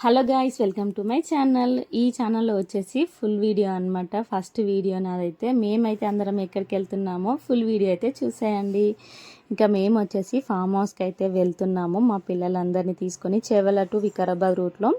Hello guys, welcome to my channel. ఈ ఛానల్లో వచ్చేసి ఫుల్ వీడియో అనమాట. ఫస్ట్ వీడియో నాదైతే మేమైతే అందరం ఎక్కడికి వెళ్తున్నామో ఫుల్ వీడియో అయితే చూసేయండి. ఇంకా మేము వచ్చేసి ఫామ్ హౌస్కి అయితే వెళ్తున్నాము. మా పిల్లలందరినీ తీసుకొని చేవెళ్ళ టు వికారాబాద్ రూట్లో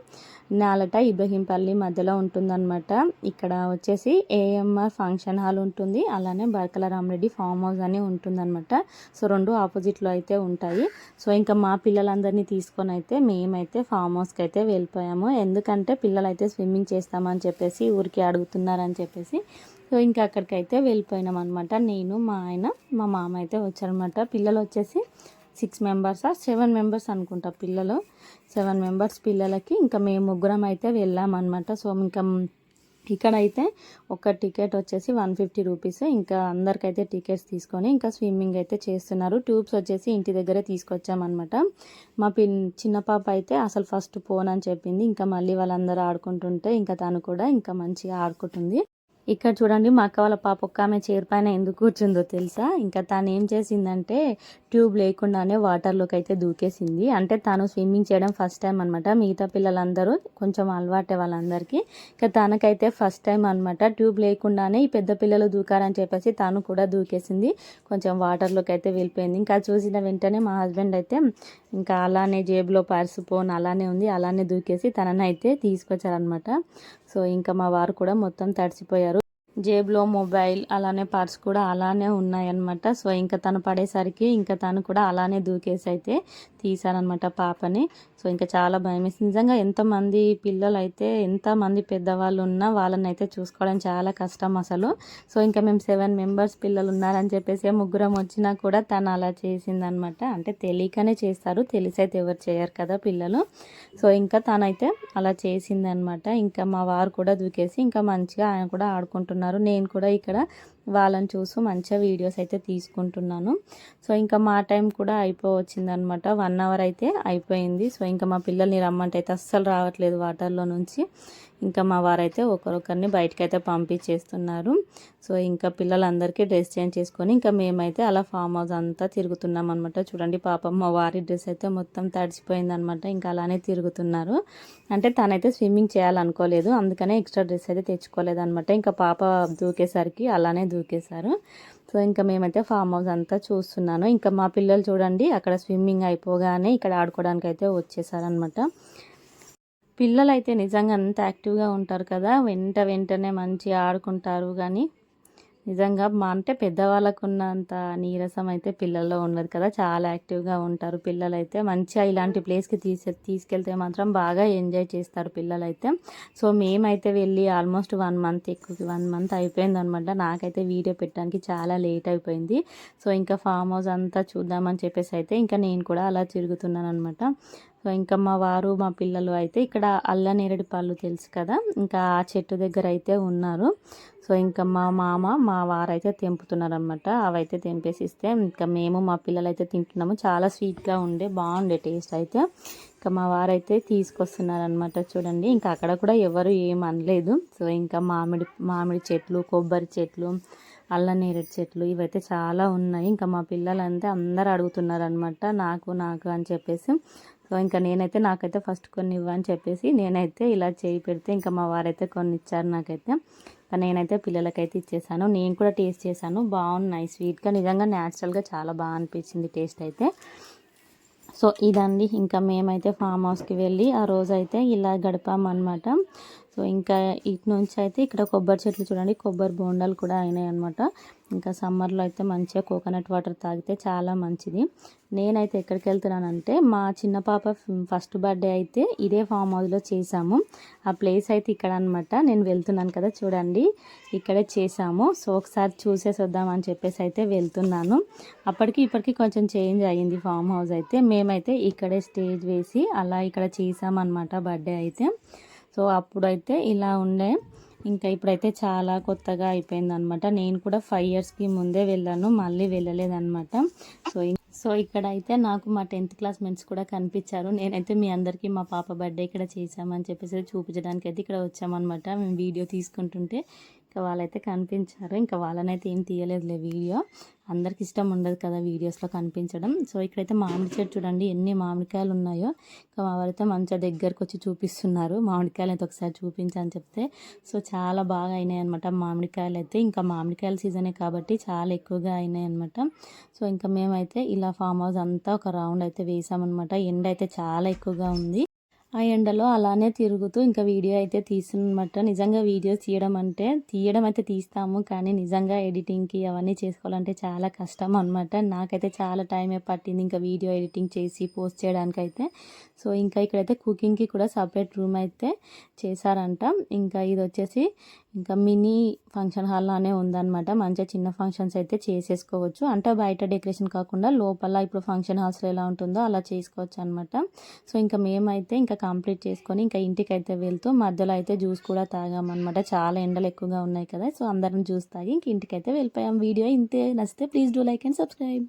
నాలట ఇబ్రహీంపల్లి మధ్యలో ఉంటుందన్నమాట. ఇక్కడ వచ్చేసి ఏఎంఆర్ ఫంక్షన్ హాల్ ఉంటుంది, అలానే బర్కల రామరెడ్డి ఫామ్ హౌస్ అని ఉంటుందన్నమాట. సో రెండు ఆపోజిట్లో అయితే ఉంటాయి. సో ఇంకా మా పిల్లలందరినీ తీసుకొని అయితే మేమైతే ఫామ్ హౌస్కి అయితే వెళ్ళిపోయాము. ఎందుకంటే పిల్లలు అయితే స్విమ్మింగ్ చేస్తామని చెప్పేసి ఊరికి అడుగుతున్నారని చెప్పేసి సో ఇంకా అక్కడికైతే వెళ్ళిపోయినాం అనమాట. నేను, మా ఆయన, మా మామ అయితే వచ్చారనమాట. పిల్లలు వచ్చేసి 6 మెంబర్స్ 7 మెంబర్స్ అనుకుంటా. పిల్లలు 7 మెంబర్స్ పిల్లలకి ఇంకా మేము ముగ్గురం అయితే వెళ్ళామన్నమాట. సో ఇంకా ఇక్కడైతే ఒక టికెట్ వచ్చేసి 150 రూపీస్. ఇంకా అందరికైతే టికెట్స్ తీసుకొని ఇంకా స్విమ్మింగ్ అయితే చేస్తున్నారు. ట్యూబ్స్ వచ్చేసి ఇంటి దగ్గరే తీసుకొచ్చామన్నమాట. మా చిన్న పాప అయితే అసలు ఫస్ట్ పోనని చెప్పింది. ఇంకా మళ్ళీ వాళ్ళందరూ ఆడుకుంటుంటే ఇంకా తను కూడా ఇంకా మంచిగా ఆడుకుంటుంది. ఇక్కడ చూడండి, మా అక్క వాళ్ళ పాప ఒక్క ఆమె చైర్ పైన ఎందుకు కూర్చుందో తెలుసా? ఇంకా తను ఏం చేసిందంటే ట్యూబ్ లేకుండానే వాటర్లోకి అయితే దూకేసింది. అంటే తను స్విమ్మింగ్ చేయడం ఫస్ట్ టైం అనమాట. మిగతా పిల్లలందరూ కొంచెం అలవాటే వాళ్ళందరికీ. ఇంకా తనకైతే ఫస్ట్ టైం అనమాట. ట్యూబ్ లేకుండానే ఈ పెద్ద పిల్లలు దూకారని చెప్పేసి తను కూడా దూకేసింది. కొంచెం వాటర్లోకి అయితే వెళ్ళిపోయింది. ఇంకా చూసిన వెంటనే మా హస్బెండ్ అయితే ఇంకా అలానే జేబులో పర్సు ఫోన్ అలానే ఉంది, అలానే దూకేసి తనని అయితే తీసుకొచ్చారనమాట. సో ఇంకా మా వారు కూడా మొత్తం తడిసిపోయారు. జేబులో మొబైల్ అలానే పర్స్ కూడా అలానే ఉన్నాయన్నమాట. సో ఇంకా తను పడేసరికి ఇంకా తను కూడా అలానే దూకేసి అయితే తీశారనమాట పాపని. సో ఇంకా చాలా భయం వేసింది నిజంగా. ఎంతమంది పిల్లలు అయితే ఎంతమంది పెద్దవాళ్ళు ఉన్నా వాళ్ళని అయితే చూసుకోవడం చాలా కష్టం అసలు. సో ఇంకా మేము 7 మెంబర్స్ పిల్లలు ఉన్నారని చెప్పేసి ముగ్గురం వచ్చినా కూడా తను అలా చేసిందనమాట. అంటే తెలియకనే చేస్తారు, తెలిసైతే ఎవరు చేయరు కదా పిల్లలు. సో ఇంకా తనైతే అలా చేసిందనమాట. ఇంకా మా వారు కూడా దూకేసి ఇంకా మంచిగా ఆయన కూడా ఆడుకుంటున్నారు. నేను కూడా ఇక్కడ వాళ్ళని చూసి మంచిగా వీడియోస్ అయితే తీసుకుంటున్నాను. సో ఇంకా మా టైం కూడా అయిపోవచ్చిందనమాట. 1 అవర్ అయితే అయిపోయింది. సో ఇంకా మా పిల్లల్ని రమ్మంటే అయితే అస్సలు రావట్లేదు వాటర్లో నుంచి. ఇంకా మా వారైతే ఒకరొకరిని బయటకు అయితే పంపించేస్తున్నారు. సో ఇంకా పిల్లలందరికీ డ్రెస్ చేంజ్ చేసుకొని ఇంకా మేమైతే అలా ఫామ్ హౌస్ అంతా తిరుగుతున్నాం అనమాట. చూడండి, పాపం మా వారి డ్రెస్ అయితే మొత్తం తడిసిపోయిందనమాట. ఇంకా అలానే తిరుగుతున్నారు. అంటే తనైతే స్విమ్మింగ్ చేయాలనుకోలేదు, అందుకనే ఎక్స్ట్రా డ్రెస్ అయితే తెచ్చుకోలేదనమాట. ఇంకా పాప దూకేసరికి అలానే దూకేశారు. సో ఇంకా మేమైతే ఫామ్ హౌస్ అంతా చూస్తున్నాను. ఇంకా మా పిల్లలు చూడండి, అక్కడ స్విమ్మింగ్ అయిపోగానే ఇక్కడ ఆడుకోవడానికి అయితే వచ్చేసారనమాట. పిల్లలు అయితే నిజంగా అంత యాక్టివ్గా ఉంటారు కదా, వెంటనే మంచిగా ఆడుకుంటారు. కానీ నిజంగా అంటే పెద్దవాళ్ళకు ఉన్నంత నీరసం అయితే పిల్లల్లో ఉండదు కదా, చాలా యాక్టివ్గా ఉంటారు పిల్లలైతే. మంచిగా ఇలాంటి ప్లేస్కి తీసుకెళ్తే మాత్రం బాగా ఎంజాయ్ చేస్తారు పిల్లలైతే. సో మేమైతే వెళ్ళి ఆల్మోస్ట్ 1 మంత్ 1 మంత్ అయిపోయింది అనమాట. నాకైతే వీడియో పెట్టడానికి చాలా లేట్ అయిపోయింది. సో ఇంకా ఫామ్ హౌస్ అంతా చూద్దామని చెప్పేసి అయితే ఇంకా నేను కూడా అలా తిరుగుతున్నాను అనమాట. సో ఇంకా మా వారు మా పిల్లలు అయితే ఇక్కడ అల్లనేరేడు పళ్ళు తెలుసు కదా, ఇంకా ఆ చెట్టు దగ్గర అయితే ఉన్నారు. సో ఇంకా మా మామ మా వారు అయితే తెంపుతున్నారు అనమాట. అవైతే తెంపేసిస్తే ఇంకా మేము మా పిల్లలు అయితే తింటున్నాము. చాలా స్వీట్గా బాగుండే టేస్ట్ అయితే. ఇంకా మా వారైతే తీసుకొస్తున్నారనమాట. చూడండి, ఇంకా అక్కడ కూడా ఎవరు ఏం అనలేదు. సో ఇంకా మామిడి చెట్లు, కొబ్బరి చెట్లు, అల్లనేరేడు చెట్లు ఇవైతే చాలా ఉన్నాయి. ఇంకా మా పిల్లలంతా అందరు అడుగుతున్నారనమాట నాకు అని చెప్పేసి. సో ఇంకా నాకైతే ఫస్ట్ కొన్ని ఇవ్వని చెప్పేసి నేనైతే ఇలా చేయి పెడితే ఇంకా మా వారైతే కొన్ని ఇచ్చారు నాకైతే. నేనైతే పిల్లలకైతే ఇచ్చేసాను. నేను కూడా టేస్ట్ చేశాను, బాగున్నాయి స్వీట్గా. నిజంగా న్యాచురల్గా చాలా బాగా అనిపించింది టేస్ట్ అయితే. సో ఇదండి, ఇంకా మేమైతే ఫామ్ హౌస్కి వెళ్ళి ఆ రోజైతే ఇలా గడిపామన్నమాట. సో ఇంకా ఇటు నుంచి అయితే ఇక్కడ కొబ్బరి చెట్లు చూడండి, కొబ్బరి బోండాలు కూడా అయినాయి అనమాట. ఇంకా సమ్మర్లో అయితే మంచిగా కోకోనట్ వాటర్ తాగితే చాలా మంచిది. నేనైతే ఎక్కడికి వెళ్తున్నానంటే మా చిన్న పాప ఫస్ట్ బర్త్డే అయితే ఇదే ఫామ్ హౌస్లో చేసాము. ఆ ప్లేస్ అయితే ఇక్కడ అనమాట. నేను వెళ్తున్నాను కదా, చూడండి ఇక్కడే చేసాము. సో ఒకసారి చూసేసి వద్దామని చెప్పేసి అయితే వెళ్తున్నాను. అప్పటికి ఇప్పటికి కొంచెం చేంజ్ అయ్యింది ఫామ్ హౌస్ అయితే. మేమైతే ఇక్కడే స్టేజ్ వేసి అలా ఇక్కడ చేసామన్నమాట బర్త్డే అయితే. సో అప్పుడైతే ఇలా ఉండే, ఇంకా ఇప్పుడైతే చాలా కొత్తగా అయిపోయింది అనమాట. నేను కూడా 5 ఇయర్స్కి ముందే వెళ్ళాను, మళ్ళీ వెళ్ళలేదన్నమాట. సో ఇక్కడ అయితే నాకు మా 10th క్లాస్ మెన్స్ కూడా కనిపించారు. నేనైతే మీ అందరికీ మా పాప బర్త్డే ఇక్కడ చేసామని చెప్పేసి చూపించడానికి అయితే ఇక్కడ వచ్చామన్నమాట. మేము వీడియో తీసుకుంటుంటే ఇంకా వాళ్ళైతే కనిపించారు. ఇంకా వాళ్ళనైతే ఏం తీయలేదులే వీడియో. అందరికి ఇష్టం ఉండదు కదా వీడియోస్లో కనిపించడం. సో ఇక్కడైతే మామిడి చెట్టు చూడండి ఎన్ని మామిడికాయలు ఉన్నాయో. ఇంకా మా వారైతే మంచిగా దగ్గరకు వచ్చి చూపిస్తున్నారు. మామిడికాయలు అయితే ఒకసారి చూపించని చెప్తే సో చాలా బాగా అయినాయి అనమాట మామిడికాయలు అయితే. ఇంకా మామిడికాయల సీజనే కాబట్టి చాలా ఎక్కువగా అయినాయి అనమాట. సో ఇంకా మేమైతే ఇలా ఫామ్ హౌస్ అంతా ఒక రౌండ్ అయితే వేసామన్నమాట. ఎండ అయితే చాలా ఎక్కువగా ఉంది. ఆ ఎండలో అలానే తిరుగుతూ ఇంకా వీడియో అయితే తీస్తున్నమాట. నిజంగా వీడియోస్ తీయడం అయితే తీస్తాము, కానీ నిజంగా ఎడిటింగ్కి అవన్నీ చేసుకోవాలంటే చాలా కష్టం అనమాట. నాకైతే చాలా టైమే పట్టింది ఇంకా వీడియో ఎడిటింగ్ చేసి పోస్ట్ చేయడానికైతే. సో ఇంకా ఇక్కడైతే కుకింగ్కి కూడా సపరేట్ రూమ్ అయితే చేశారంట. ఇంకా ఇది వచ్చేసి ఇంకా మినీ ఫంక్షన్ హాల్ లానే ఉందన్నమాట. మంచిగా చిన్న ఫంక్షన్స్ అయితే చేసేసుకోవచ్చు. అంటే బయట డెకరేషన్ కాకుండా లోపల ఇప్పుడు ఫంక్షన్ హాల్స్లో ఎలా ఉంటుందో అలా చేసుకోవచ్చు అనమాట. సో ఇంకా మేమైతే ఇంకా కంప్లీట్ చేసుకొని ఇంకా ఇంటికి అయితే వెళ్తూ మధ్యలో అయితే జ్యూస్ కూడా తాగామన్నమాట. చాలా ఎండలు ఎక్కువగా ఉన్నాయి కదా. సో అందరం జ్యూస్ తాగి ఇంక ఇంటికి అయితే వెళ్ళిపోయాం. వీడియో ఇంతే, నచ్చితే please do like and subscribe.